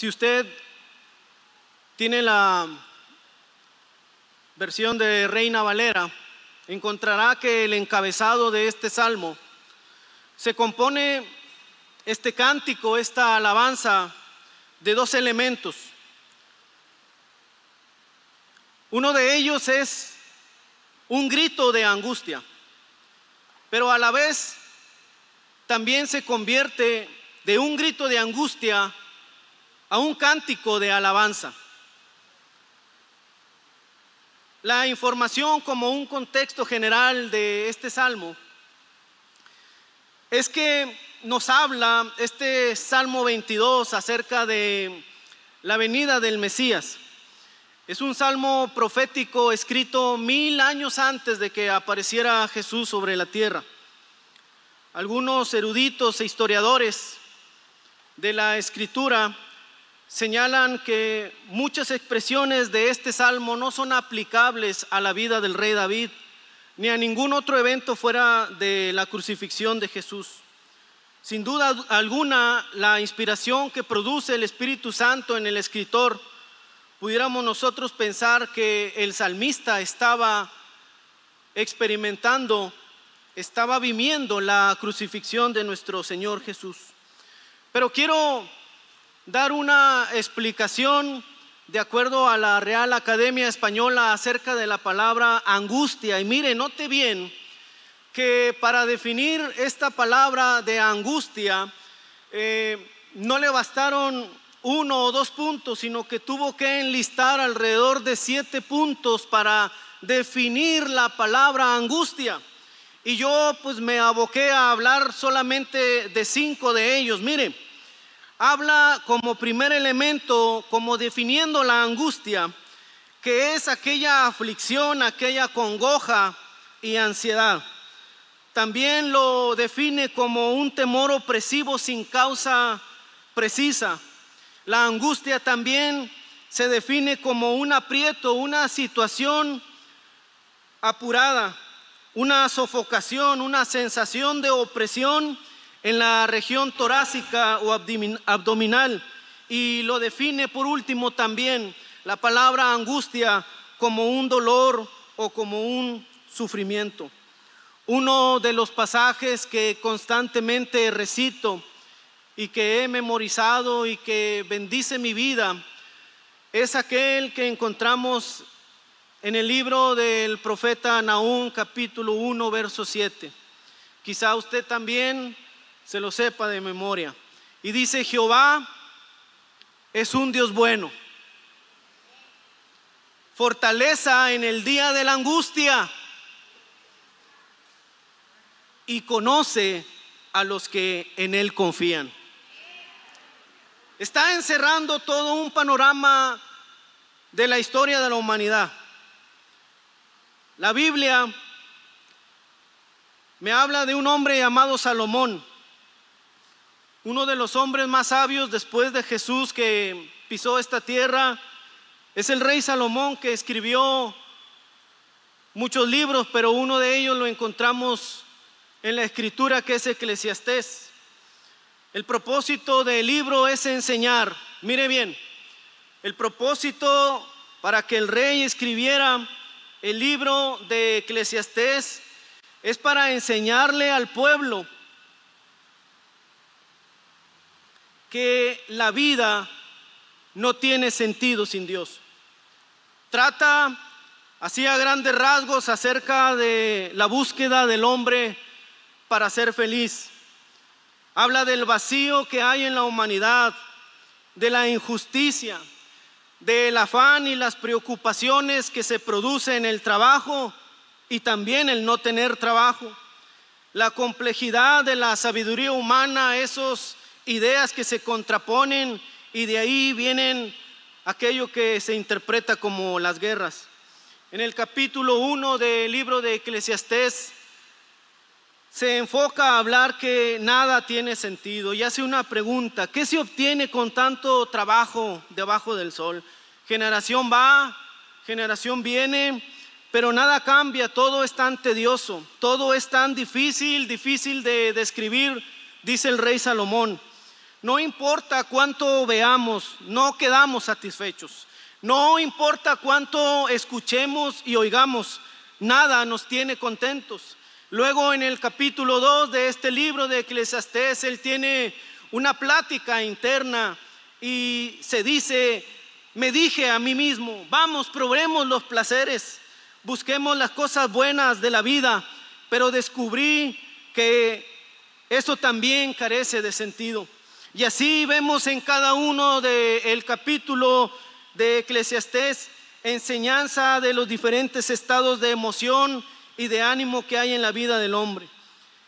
Si usted tiene la versión de Reina Valera, encontrará que el encabezado de este salmo se compone, este cántico, esta alabanza, de dos elementos. Uno de ellos es un grito de angustia, pero a la vez también se convierte de un grito de angustia a un cántico de alabanza. La información como un contexto general de este salmo es que nos habla este Salmo 22 acerca de la venida del Mesías. Es un salmo profético escrito 1000 años antes de que apareciera Jesús sobre la tierra. Algunos eruditos e historiadores de la Escritura señalan que muchas expresiones de este salmo no son aplicables a la vida del rey David ni a ningún otro evento fuera de la crucifixión de Jesús. Sin duda alguna, la inspiración que produce el Espíritu Santo en el escritor, pudiéramos nosotros pensar que el salmista estaba experimentando, estaba viviendo la crucifixión de nuestro Señor Jesús. Pero quiero dar una explicación de acuerdo a la Real Academia Española acerca de la palabra angustia. Y mire, note bien que para definir esta palabra de angustia no le bastaron 1 o 2 puntos, sino que tuvo que enlistar alrededor de 7 puntos para definir la palabra angustia. Y yo pues me aboqué a hablar solamente de 5 de ellos. Mire, habla como primer elemento, como definiendo la angustia, que es aquella aflicción, aquella congoja y ansiedad. También lo define como un temor opresivo sin causa precisa. La angustia también se define como un aprieto, una situación apurada, una sofocación, una sensación de opresión en la región torácica o abdominal. Y lo define por último también la palabra angustia como un dolor o como un sufrimiento. Uno de los pasajes que constantemente recito y que he memorizado y que bendice mi vida es aquel que encontramos en el libro del profeta Nahum, capítulo 1, verso 7. Quizá usted también se lo sepa de memoria. Y dice: Jehová es un Dios bueno, fortaleza en el día de la angustia, y conoce a los que en él confían. Está encerrando todo un panorama de la historia de la humanidad. La Biblia me habla de un hombre llamado Salomón, uno de los hombres más sabios después de Jesús que pisó esta tierra. Es el rey Salomón, que escribió muchos libros, pero uno de ellos lo encontramos en la escritura, que es Eclesiastés. El propósito del libro es enseñar. Mire bien, el propósito para que el rey escribiera el libro de Eclesiastés es para enseñarle al pueblo que la vida no tiene sentido sin Dios. Trata así a grandes rasgos acerca de la búsqueda del hombre para ser feliz. Habla del vacío que hay en la humanidad, de la injusticia, del afán y las preocupaciones que se producen en el trabajo y también el no tener trabajo. La complejidad de la sabiduría humana, esas ideas que se contraponen, y de ahí vienen aquello que se interpreta como las guerras. En el capítulo 1 del libro de Eclesiastés se enfoca a hablar que nada tiene sentido y hace una pregunta: ¿qué se obtiene con tanto trabajo debajo del sol? Generación va, generación viene, pero nada cambia, todo es tan tedioso, todo es tan difícil de describir, dice el rey Salomón. no importa cuánto veamos, no quedamos satisfechos. No importa cuánto escuchemos y oigamos, nada nos tiene contentos. Luego en el capítulo 2 de este libro de Eclesiastés, él tiene una plática interna y se dice: me dije a mí mismo, vamos, probemos los placeres, busquemos las cosas buenas de la vida, pero descubrí que eso también carece de sentido. Y así vemos en cada uno del capítulo de Eclesiastés enseñanza de los diferentes estados de emoción y de ánimo que hay en la vida del hombre.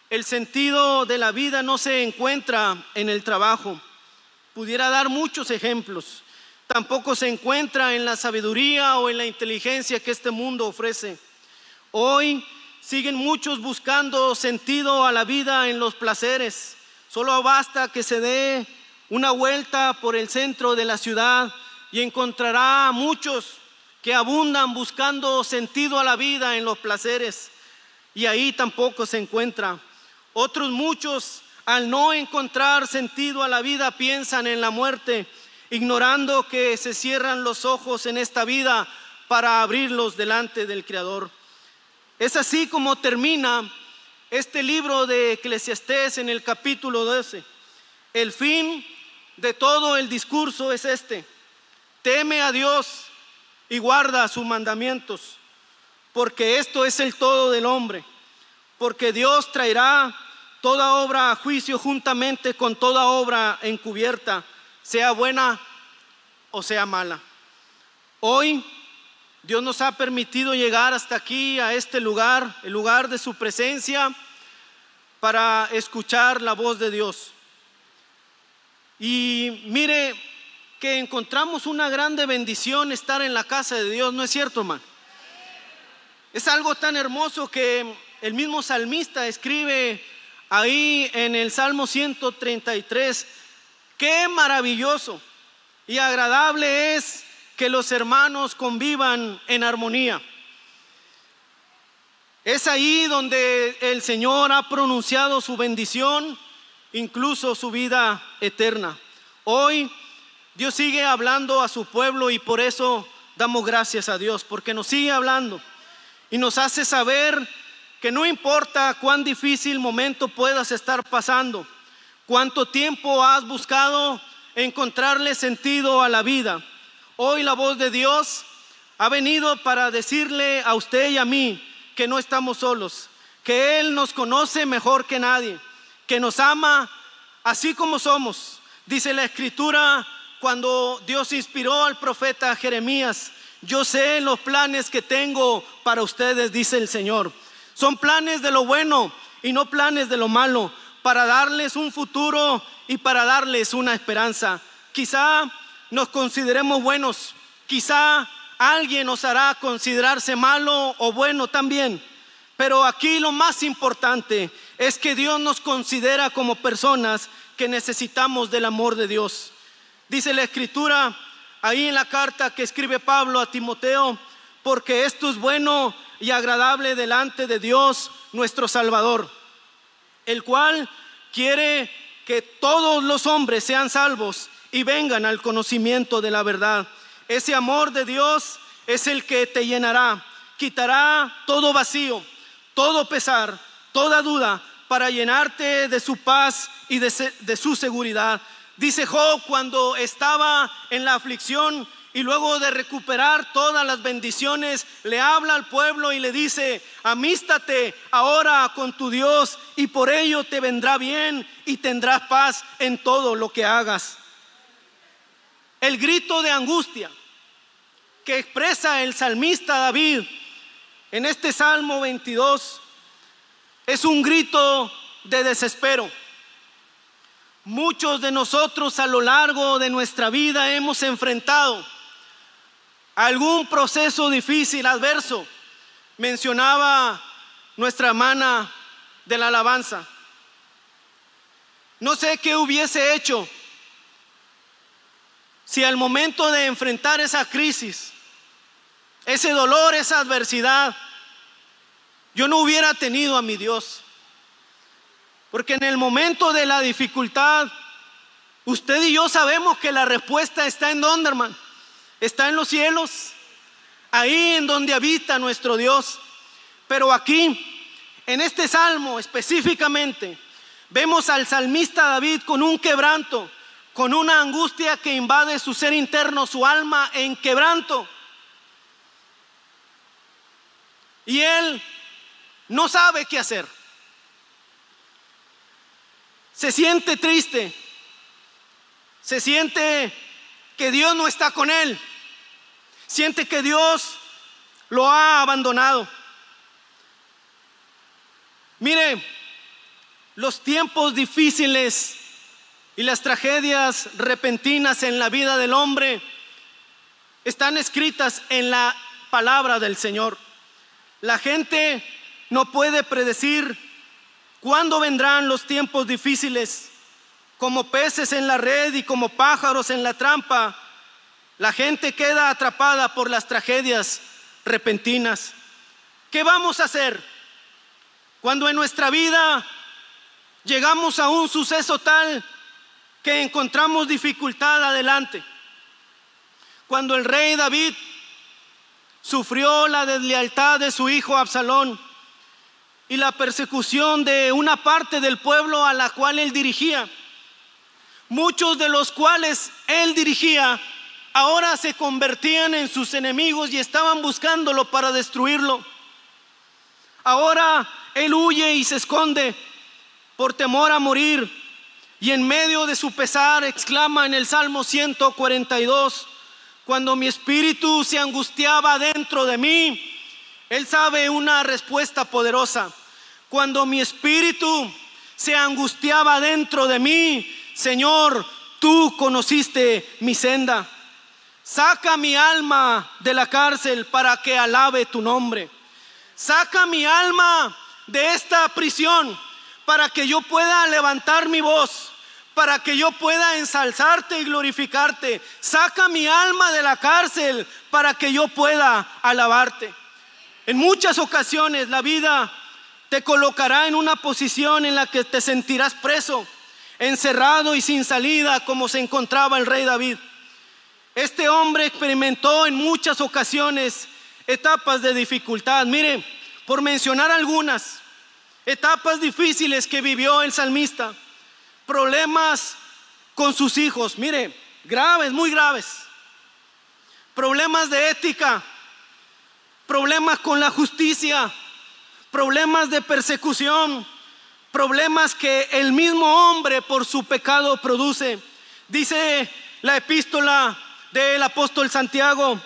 El sentido de la vida no se encuentra en el trabajo. Pudiera dar muchos ejemplos. Tampoco se encuentra en la sabiduría o en la inteligencia que este mundo ofrece. Hoy siguen muchos buscando sentido a la vida en los placeres. Solo basta que se dé una vuelta por el centro de la ciudad y encontrará a muchos que abundan buscando sentido a la vida en los placeres, y ahí tampoco se encuentra. Otros muchos, al no encontrar sentido a la vida, piensan en la muerte, ignorando que se cierran los ojos en esta vida para abrirlos delante del Creador. Es así como termina este libro de Eclesiastés en el capítulo 12. El fin de todo el discurso es este: teme a Dios y guarda sus mandamientos, porque esto es el todo del hombre. Porque Dios traerá toda obra a juicio juntamente con toda obra encubierta, sea buena o sea mala. Hoy Dios nos ha permitido llegar hasta aquí, a este lugar, el lugar de su presencia, para escuchar la voz de Dios. Y mire que encontramos una grande bendición estar en la casa de Dios, ¿no es cierto, hermano? Es algo tan hermoso que el mismo salmista escribe ahí en el Salmo 133: qué maravilloso y agradable es que los hermanos convivan en armonía. Es ahí donde el Señor ha pronunciado su bendición, incluso su vida eterna. Hoy Dios sigue hablando a su pueblo y por eso damos gracias a Dios, porque nos sigue hablando y nos hace saber que no importa cuán difícil momento puedas estar pasando, cuánto tiempo has buscado encontrarle sentido a la vida. Hoy la voz de Dios ha venido para decirle a usted y a mí que no estamos solos, que Él nos conoce mejor que nadie, que nos ama así como somos. Dice la Escritura, cuando Dios inspiró al profeta Jeremías: yo sé los planes que tengo para ustedes, dice el Señor. Son planes de lo bueno y no planes de lo malo, para darles un futuro y para darles una esperanza. Quizá nos consideremos buenos, quizá alguien nos hará considerarse malo o bueno también, pero aquí lo más importante es que Dios nos considera como personas que necesitamos del amor de Dios. Dice la Escritura ahí en la carta que escribe Pablo a Timoteo: porque esto es bueno y agradable delante de Dios nuestro Salvador, el cual quiere que todos los hombres sean salvos y vengan al conocimiento de la verdad. Ese amor de Dios es el que te llenará, quitará todo vacío, todo pesar, toda duda, para llenarte de su paz y de su seguridad. Dice Job, cuando estaba en la aflicción y luego de recuperar todas las bendiciones, le habla al pueblo y le dice: amístate ahora con tu Dios y por ello te vendrá bien y tendrás paz en todo lo que hagas. El grito de angustia que expresa el salmista David en este Salmo 22 es un grito de desespero. Muchos de nosotros a lo largo de nuestra vida hemos enfrentado algún proceso difícil, adverso. Mencionaba nuestra hermana de la alabanza: no sé qué hubiese hecho si al momento de enfrentar esa crisis, ese dolor, esa adversidad, yo no hubiera tenido a mi Dios. Porque en el momento de la dificultad, Usted y yo sabemos que la respuesta está en dónde, hermano. Está en los cielos, ahí en donde habita nuestro Dios. Pero aquí, en este salmo específicamente, vemos al salmista David con un quebranto, con una angustia que invade su ser interno, su alma en quebranto. Y él no sabe qué hacer. Se siente triste, se siente que Dios no está con él, siente que Dios lo ha abandonado. Mire, los tiempos difíciles y las tragedias repentinas en la vida del hombre están escritas en la palabra del Señor. La gente no puede predecir cuándo vendrán los tiempos difíciles. Como peces en la red y como pájaros en la trampa, la gente queda atrapada por las tragedias repentinas. ¿Qué vamos a hacer cuando en nuestra vida llegamos a un suceso tal que encontramos dificultad adelante? Cuando el rey David sufrió la deslealtad de su hijo Absalón y la persecución de una parte del pueblo a la cual él dirigía, muchos de los cuales él dirigía ahora se convertían en sus enemigos y estaban buscándolo para destruirlo. Ahora él huye y se esconde por temor a morir, y en medio de su pesar exclama en el Salmo 142: cuando mi espíritu se angustiaba dentro de mí. Él sabe una respuesta poderosa. Cuando mi espíritu se angustiaba dentro de mí, Señor, tú conociste mi senda. Saca mi alma de la cárcel para que alabe tu nombre. Saca mi alma de esta prisión para que yo pueda levantar mi voz, para que yo pueda ensalzarte y glorificarte. Saca mi alma de la cárcel para que yo pueda alabarte. En muchas ocasiones la vida te colocará en una posición en la que te sentirás preso, encerrado y sin salida, como se encontraba el rey David. Este hombre experimentó en muchas ocasiones etapas de dificultad. Mire, por mencionar algunas etapas difíciles que vivió el salmista: problemas con sus hijos, mire, graves, muy graves; problemas de ética; problemas con la justicia; problemas de persecución; problemas que el mismo hombre por su pecado produce. Dice la epístola del apóstol Santiago: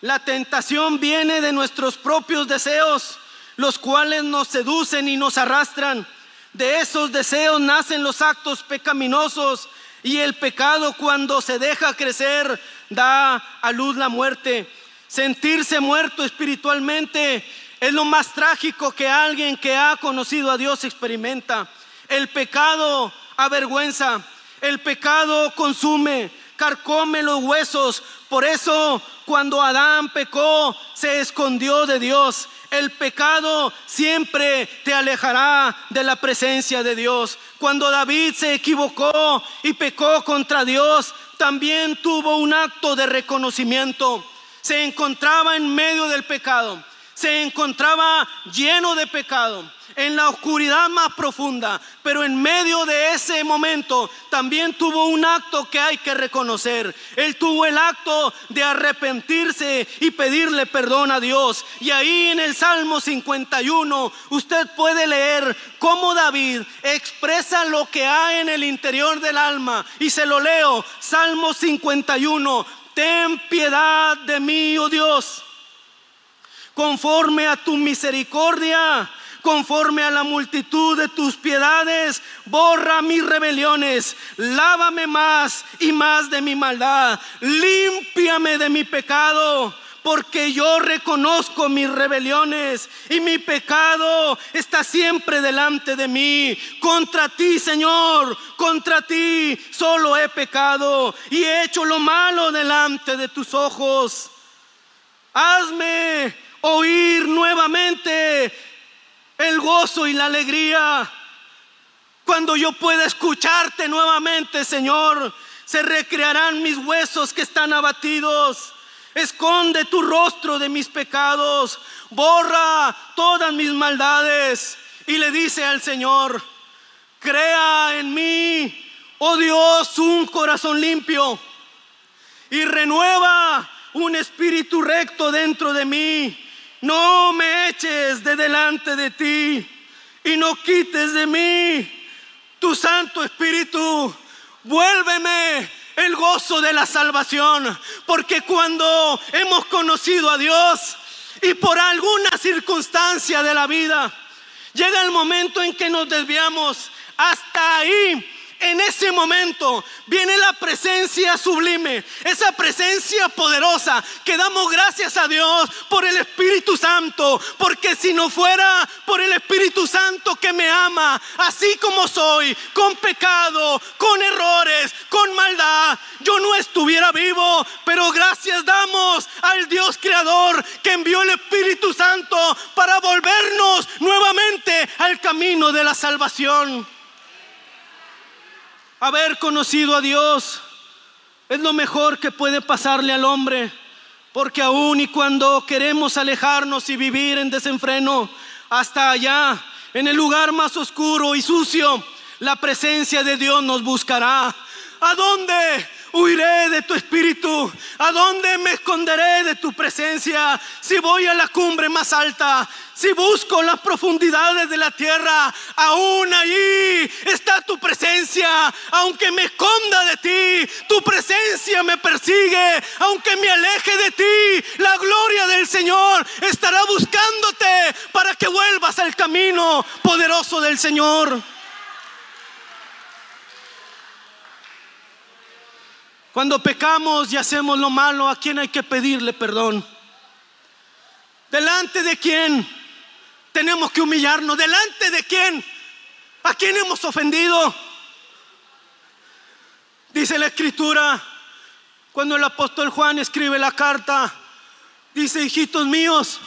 la tentación viene de nuestros propios deseos, los cuales nos seducen y nos arrastran. De esos deseos nacen los actos pecaminosos, y el pecado, cuando se deja crecer, da a luz la muerte. Sentirse muerto espiritualmente es lo más trágico que alguien que ha conocido a Dios experimenta. El pecado avergüenza, el pecado consume, carcome los huesos. Por eso, cuando Adán pecó, se escondió de Dios. El pecado siempre te alejará de la presencia de Dios. Cuando David se equivocó y pecó contra Dios, también tuvo un acto de reconocimiento. Se encontraba en medio del pecado, se encontraba lleno de pecado, en la oscuridad más profunda, pero en medio de ese momento también tuvo un acto que hay que reconocer. Él tuvo el acto de arrepentirse y pedirle perdón a Dios. Y ahí en el Salmo 51 usted puede leer cómo David expresa lo que hay en el interior del alma, y se lo leo. Salmo 51: ten piedad de mí, oh Dios, conforme a tu misericordia, conforme a la multitud de tus piedades, borra mis rebeliones, lávame más y más de mi maldad, límpiame de mi pecado, porque yo reconozco mis rebeliones y mi pecado está siempre delante de mí. Contra ti, Señor, contra ti solo he pecado y he hecho lo malo delante de tus ojos. Hazme oír nuevamente el gozo y la alegría. Cuando yo pueda escucharte nuevamente, Señor, se recrearán mis huesos que están abatidos. Esconde tu rostro de mis pecados, borra todas mis maldades. Y le dice al Señor: crea en mí, oh Dios, un corazón limpio, y renueva un espíritu recto dentro de mí. No me eches de delante de ti, y no quites de mí tu Santo Espíritu. Vuélveme el gozo de la salvación, porque cuando hemos conocido a Dios y por alguna circunstancia de la vida llega el momento en que nos desviamos, hasta ahí, en ese momento viene la presencia sublime, esa presencia poderosa que damos gracias a Dios por el Espíritu Santo, porque si no fuera por el Espíritu Santo que me ama así como soy, con pecado, con errores, con maldad, yo no estuviera vivo. Pero gracias damos al Dios creador que envió el Espíritu Santo para volvernos nuevamente al camino de la salvación. Haber conocido a Dios es lo mejor que puede pasarle al hombre, porque aun y cuando queremos alejarnos y vivir en desenfreno, hasta allá, en el lugar más oscuro y sucio, la presencia de Dios nos buscará. ¿A dónde huiré de tu espíritu? ¿A dónde me esconderé de tu presencia? Si voy a la cumbre más alta, si busco las profundidades de la tierra, aún allí está tu presencia. Aunque me esconda de ti, tu presencia me persigue. Aunque me aleje de ti, la gloria del Señor estará buscándote para que vuelvas al camino poderoso del Señor. Cuando pecamos y hacemos lo malo, ¿a quién hay que pedirle perdón? ¿Delante de quién tenemos que humillarnos? ¿Delante de quién? ¿A quién hemos ofendido? Dice la Escritura, cuando el apóstol Juan escribe la carta, dice: hijitos míos,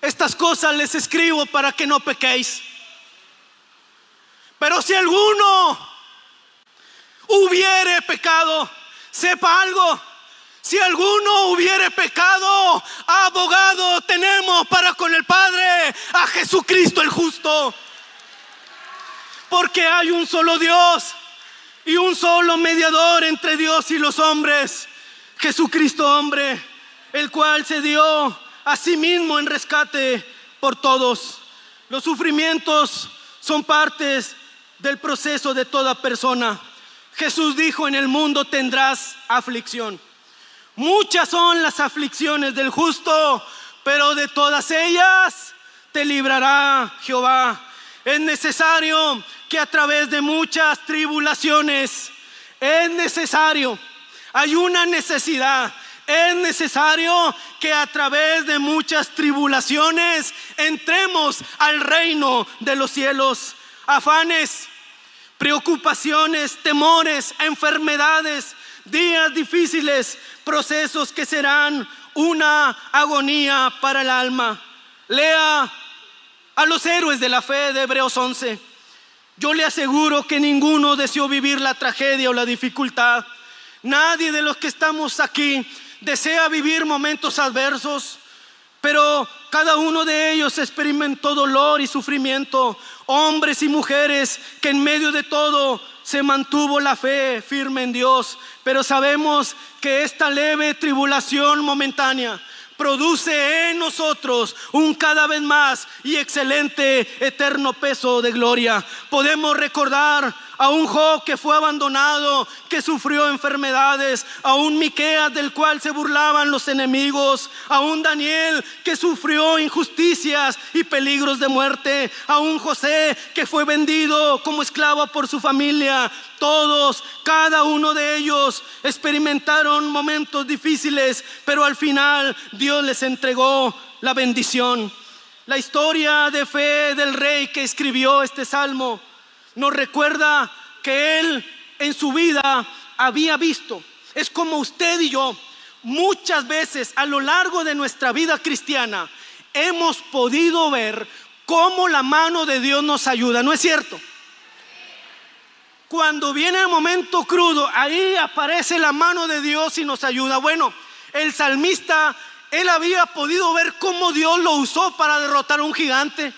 estas cosas les escribo para que no pequéis. Pero si alguno hubiere pecado, sepa algo: si alguno hubiere pecado, abogado tenemos para con el Padre, a Jesucristo el justo. Porque hay un solo Dios y un solo mediador entre Dios y los hombres, Jesucristo hombre, el cual se dio a sí mismo en rescate por todos. Los sufrimientos son partes del proceso de toda persona. Jesús dijo: en el mundo tendrás aflicción. Muchas son las aflicciones del justo, pero de todas ellas te librará Jehová. Es necesario que a través de muchas tribulaciones, hay una necesidad. Es necesario que a través de muchas tribulaciones entremos al reino de los cielos. Afanes, preocupaciones, temores, enfermedades, días difíciles, procesos que serán una agonía para el alma. Lea a los héroes de la fe de Hebreos 11. Yo le aseguro que ninguno deseó vivir la tragedia o la dificultad. Nadie de los que estamos aquí desea vivir momentos adversos, pero cada uno de ellos experimentó dolor y sufrimiento. Hombres y mujeres que en medio de todo se mantuvo la fe firme en Dios. Pero sabemos que esta leve tribulación momentánea produce en nosotros un cada vez más y excelente eterno peso de gloria. Podemos recordar a un Job que fue abandonado, que sufrió enfermedades, a un Miqueas del cual se burlaban los enemigos, a un Daniel que sufrió injusticias y peligros de muerte, a un José que fue vendido como esclavo por su familia. Todos, cada uno de ellos experimentaron momentos difíciles, pero al final Dios les entregó la bendición. La historia de fe del rey que escribió este salmo nos recuerda que él en su vida había visto. Es como usted y yo, muchas veces a lo largo de nuestra vida cristiana hemos podido ver cómo la mano de Dios nos ayuda, ¿no es cierto? Cuando viene el momento crudo, ahí aparece la mano de Dios y nos ayuda. Bueno, el salmista, él había podido ver cómo Dios lo usó para derrotar a un gigante.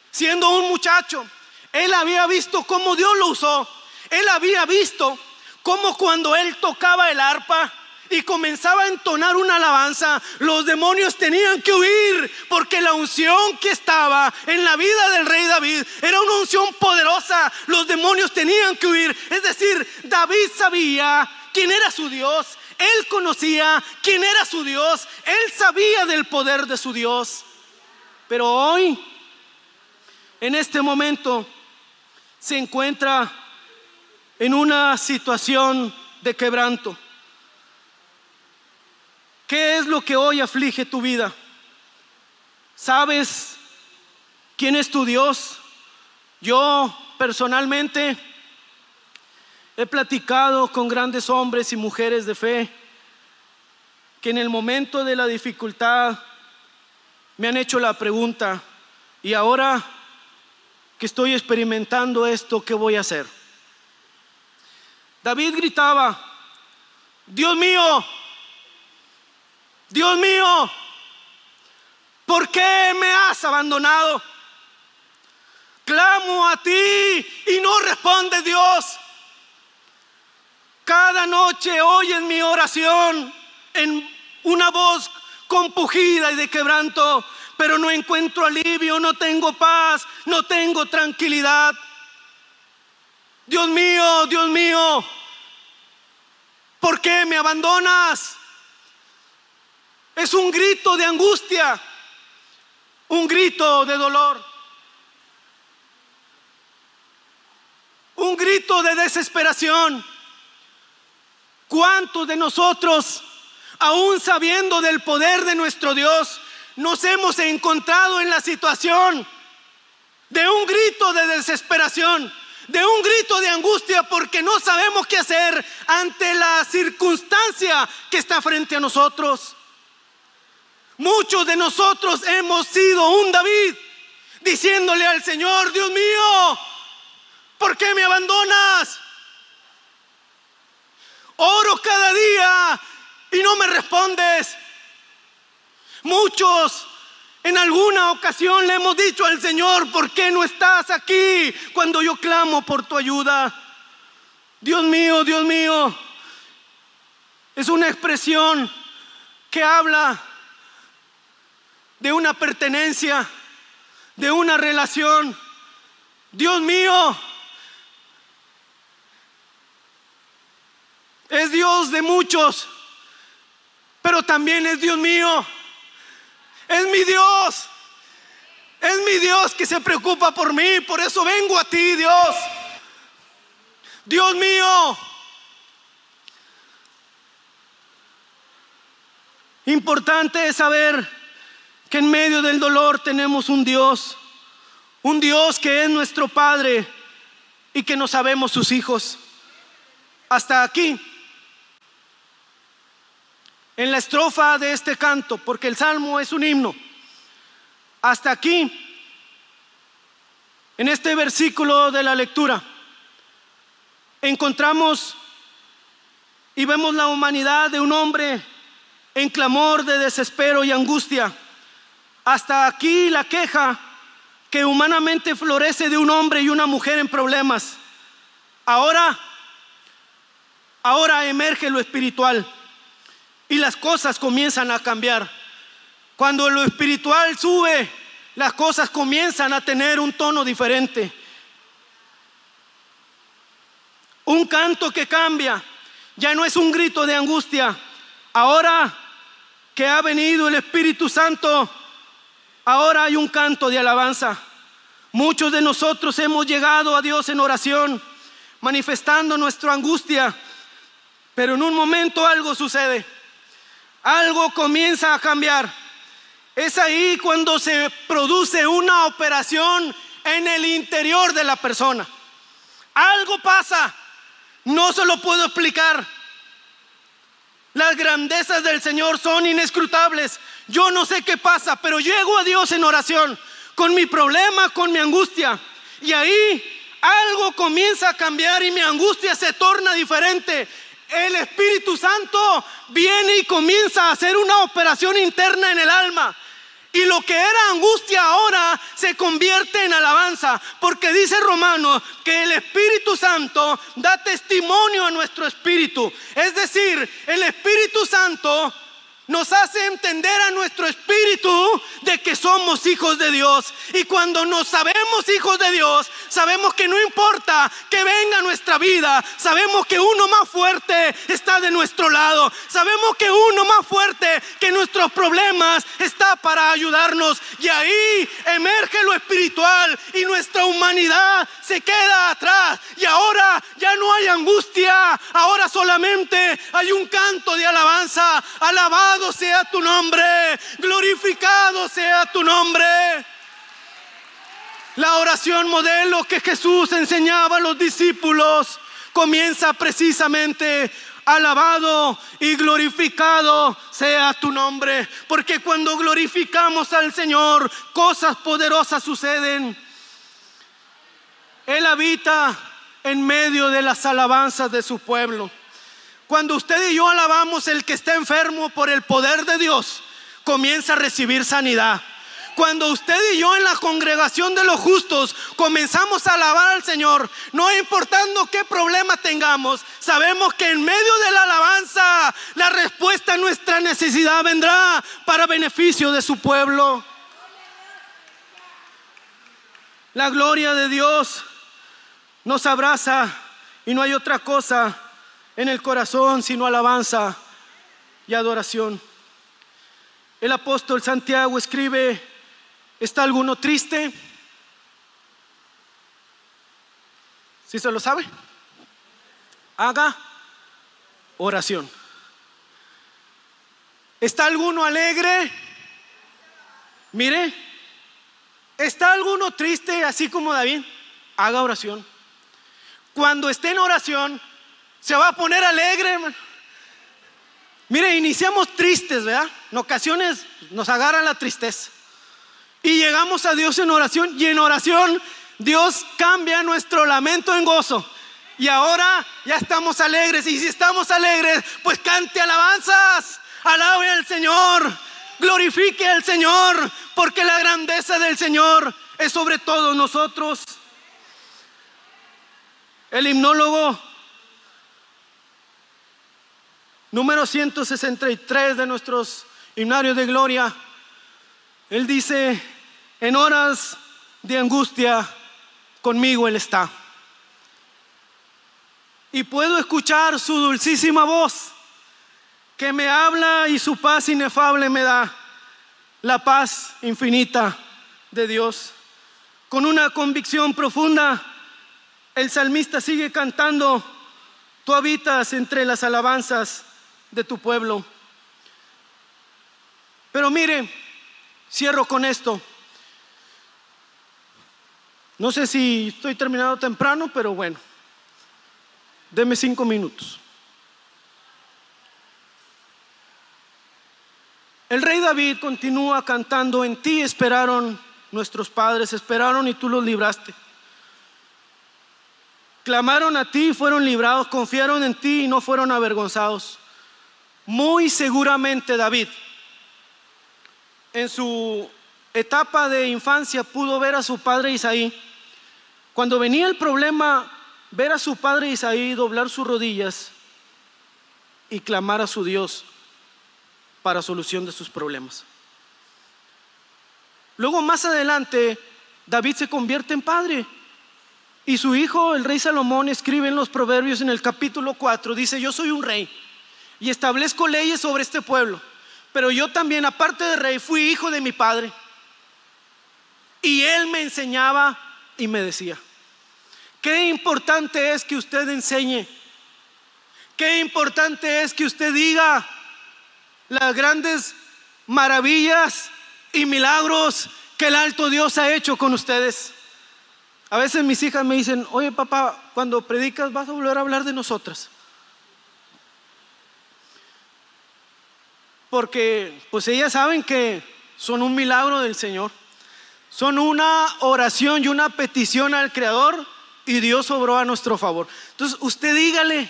Siendo un muchacho, él había visto cómo Dios lo usó. Él había visto cómo cuando él tocaba el arpa y comenzaba a entonar una alabanza, los demonios tenían que huir, porque la unción que estaba en la vida del rey David era una unción poderosa. Los demonios tenían que huir. Es decir, David sabía quién era su Dios. Él conocía quién era su Dios. Él sabía del poder de su Dios. Pero hoy, en este momento, se encuentra en una situación de quebranto. ¿Qué es lo que hoy aflige tu vida? ¿Sabes quién es tu Dios? Yo personalmente he platicado con grandes hombres y mujeres de fe que en el momento de la dificultad me han hecho la pregunta: ¿y ahora que estoy experimentando esto, qué voy a hacer? David gritaba: Dios mío, Dios mío, ¿por qué me has abandonado? Clamo a ti y no responde Dios. Cada noche oyes mi oración en una voz compungida y de quebranto, pero no encuentro alivio, no tengo paz, no tengo tranquilidad. Dios mío, ¿por qué me abandonas? Es un grito de angustia, un grito de dolor, un grito de desesperación. ¿Cuántos de nosotros, aún sabiendo del poder de nuestro Dios, nos hemos encontrado en la situación de un grito de desesperación, de un grito de angustia, porque no sabemos qué hacer ante la circunstancia que está frente a nosotros? Muchos de nosotros hemos sido un David, diciéndole al Señor: Dios mío, ¿por qué me abandonas? Oro cada día y no me respondes. Muchos en alguna ocasión le hemos dicho al Señor: ¿por qué no estás aquí cuando yo clamo por tu ayuda? Dios mío, Dios mío. Es una expresión que habla de una pertenencia, de una relación. Dios mío es Dios de muchos, pero también es Dios mío. Es mi Dios. Es mi Dios que se preocupa por mí. Por eso vengo a ti, Dios. Dios mío. Importante es saber que en medio del dolor tenemos un Dios que es nuestro Padre y que no sabemos sus hijos. Hasta aquí, en la estrofa de este canto, porque el salmo es un himno, hasta aquí, en este versículo de la lectura, encontramos y vemos la humanidad de un hombre en clamor de desespero y angustia. Hasta aquí la queja que humanamente florece de un hombre y una mujer en problemas. Ahora emerge lo espiritual y las cosas comienzan a cambiar. Cuando lo espiritual sube, las cosas comienzan a tener un tono diferente. Un canto que cambia, ya no es un grito de angustia. Ahora que ha venido el Espíritu Santo, ahora hay un canto de alabanza. Muchos de nosotros hemos llegado a Dios en oración, manifestando nuestra angustia, pero en un momento algo sucede, algo comienza a cambiar. Es ahí cuando se produce una operación en el interior de la persona. Algo pasa, no se lo puedo explicar. Las grandezas del Señor son inescrutables. Yo no sé qué pasa, pero llego a Dios en oración. con mi problema, con mi angustia. Y ahí algo comienza a cambiar y mi angustia se torna diferente. El Espíritu Santo viene y comienza a hacer una operación interna en el alma. Y lo que era angustia ahora se convierte en alabanza, porque dice Romanos que el Espíritu Santo da testimonio a nuestro espíritu. Es decir, el Espíritu Santo nos hace entender a nuestro espíritu de que somos hijos de Dios. Y cuando nos sabemos hijos de Dios, sabemos que no importa que venga nuestra vida, sabemos que uno más fuerte está de nuestro lado. Sabemos que uno más fuerte que nuestros problemas está para ayudarnos. Y ahí emerge lo espiritual y nuestra humanidad se queda atrás. Y ahora ya no hay angustia, ahora solamente hay un canto de alabanza. Alabado sea tu nombre, glorificado sea tu nombre. La oración modelo que Jesús enseñaba a los discípulos comienza precisamente: alabado y glorificado sea tu nombre. Porque cuando glorificamos al Señor, cosas poderosas suceden. Él habita en medio de las alabanzas de su pueblo. Cuando usted y yo alabamos, el que está enfermo por el poder de Dios comienza a recibir sanidad. Cuando usted y yo en la congregación de los justos comenzamos a alabar al Señor, no importando qué problema tengamos, sabemos que en medio de la alabanza la respuesta a nuestra necesidad vendrá para beneficio de su pueblo. La gloria de Dios nos abraza y no hay otra cosa en el corazón sino alabanza y adoración. El apóstol Santiago escribe: ¿está alguno triste? ¿Sí se lo sabe? Haga oración. ¿Está alguno alegre? Mire, ¿está alguno triste así como David? Haga oración. Cuando esté en oración se va a poner alegre, hermano. Mire, iniciamos tristes, ¿verdad? En ocasiones nos agarra la tristeza y llegamos a Dios en oración, y en oración Dios cambia nuestro lamento en gozo. Y ahora ya estamos alegres. Y si estamos alegres, pues cante alabanzas, alabe al Señor, glorifique al Señor, porque la grandeza del Señor es sobre todos nosotros. El himnólogo número 163 de nuestros himnarios de gloria, él dice: en horas de angustia conmigo Él está, y puedo escuchar su dulcísima voz que me habla, y su paz inefable me da, la paz infinita de Dios. Con una convicción profunda, el salmista sigue cantando: tú habitas entre las alabanzas de tu pueblo. Pero mire, cierro con esto. No sé si estoy terminando temprano, pero bueno, deme 5 minutos. El rey David continúa cantando: en ti esperaron nuestros padres, esperaron y tú los libraste. Clamaron a ti y fueron librados, confiaron en ti y no fueron avergonzados. Muy seguramente David, en su etapa de infancia, pudo ver a su padre Isaí. Cuando venía el problema, ver a su padre Isaí doblar sus rodillas y clamar a su Dios para solución de sus problemas. Luego, más adelante, David se convierte en padre. Y su hijo, el rey Salomón, escribe en los Proverbios en el capítulo 4, dice: yo soy un rey y establezco leyes sobre este pueblo, pero yo también, aparte de rey, fui hijo de mi padre, y él me enseñaba y me decía. Qué importante es que usted enseñe, qué importante es que usted diga las grandes maravillas y milagros que el alto Dios ha hecho con ustedes. A veces mis hijas me dicen: oye papá, cuando predicas vas a volver a hablar de nosotras, porque pues ellas saben que son un milagro del Señor. son una oración y una petición al Creador, y Dios obró a nuestro favor. Entonces usted dígale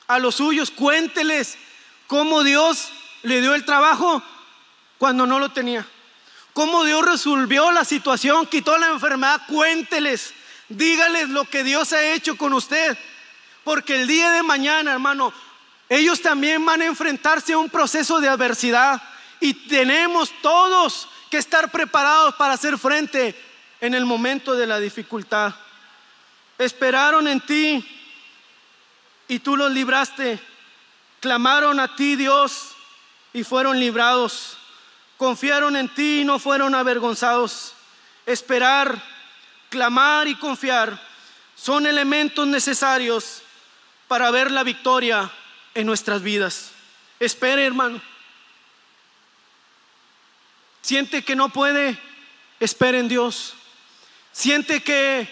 a los suyos, cuénteles cómo Dios le dio el trabajo cuando no lo tenía, cómo Dios resolvió la situación, quitó la enfermedad. Cuénteles, dígales lo que Dios ha hecho con usted, porque el día de mañana, hermano, ellos también van a enfrentarse a un proceso de adversidad, y tenemos todos que estar preparados para hacer frente en el momento de la dificultad. Esperaron en ti y tú los libraste. Clamaron a ti, Dios, y fueron librados. Confiaron en ti y no fueron avergonzados. Esperar, clamar y confiar son elementos necesarios para ver la victoria en nuestras vidas. Espere, hermano. Siente que no puede, espere en Dios. Siente que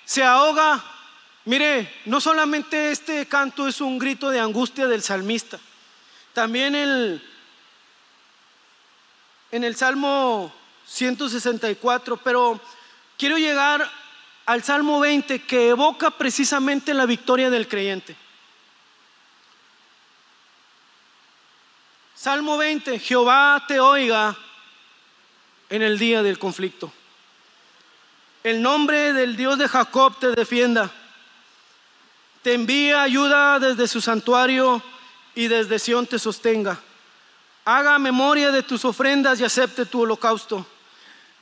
se ahoga. Mire, no solamente este canto es un grito de angustia del salmista, también en el Salmo 164, pero quiero llegar al Salmo 20, que evoca precisamente la victoria del creyente. Salmo 20: Jehová te oiga en el día del conflicto. El nombre del Dios de Jacob te defienda. Te envía ayuda desde su santuario y desde Sión te sostenga. Haga memoria de tus ofrendas y acepte tu holocausto.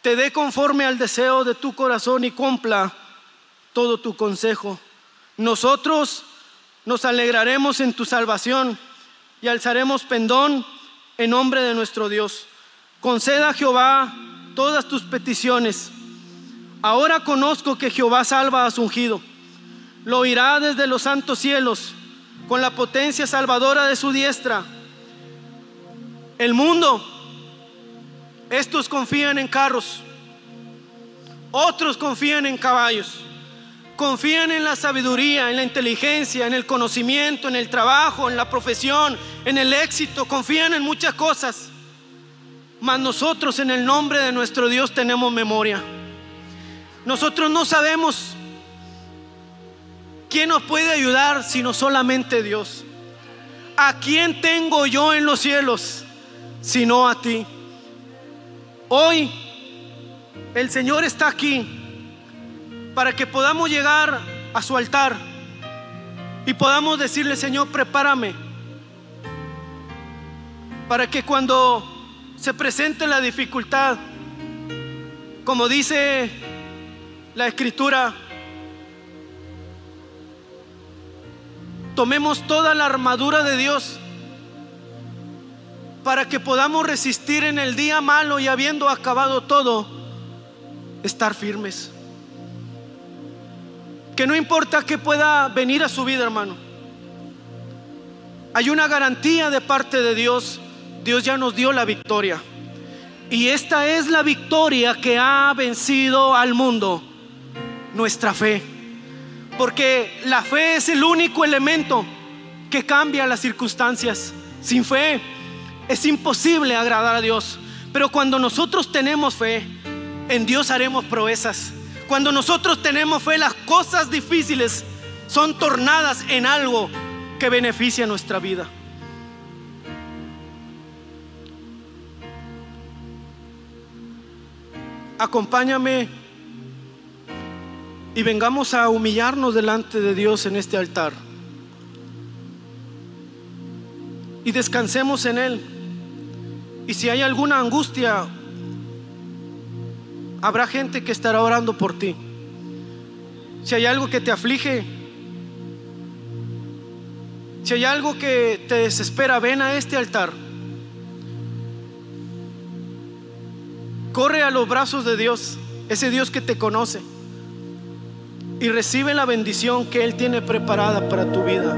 Te dé conforme al deseo de tu corazón y cumpla todo tu consejo. Nosotros nos alegraremos en tu salvación y alzaremos pendón en nombre de nuestro Dios. Conceda a Jehová todas tus peticiones. Ahora conozco que Jehová salva a su ungido. Lo oirá desde los santos cielos, con la potencia salvadora de su diestra. El mundo, estos confían en carros, otros confían en caballos, confían en la sabiduría, en la inteligencia, en el conocimiento, en el trabajo, en la profesión, en el éxito, confían en muchas cosas. Mas nosotros, en el nombre de nuestro Dios, tenemos memoria. Nosotros no sabemos quién nos puede ayudar sino solamente Dios. ¿A quién tengo yo en los cielos sino a ti? Hoy el Señor está aquí para que podamos llegar a su altar y podamos decirle: Señor, prepárame para que cuando se presente la dificultad, como dice la Escritura, tomemos toda la armadura de Dios para que podamos resistir en el día malo, y habiendo acabado todo, estar firmes. Que no importa que pueda venir a su vida, hermano, hay una garantía de parte de Dios. Dios ya nos dio la victoria, y esta es la victoria que ha vencido al mundo: nuestra fe. Porque la fe es el único elemento que cambia las circunstancias. Sin fe es imposible agradar a Dios. Pero cuando nosotros tenemos fe, en Dios haremos proezas. Cuando nosotros tenemos fe, las cosas difíciles son tornadas en algo que beneficia nuestra vida. Acompáñame y vengamos a humillarnos delante de Dios en este altar y descansemos en Él. Y si hay alguna angustia, habrá gente que estará orando por ti. Si hay algo que te aflige, si hay algo que te desespera, ven a este altar. Corre a los brazos de Dios, ese Dios que te conoce, y recibe la bendición que Él tiene preparada para tu vida.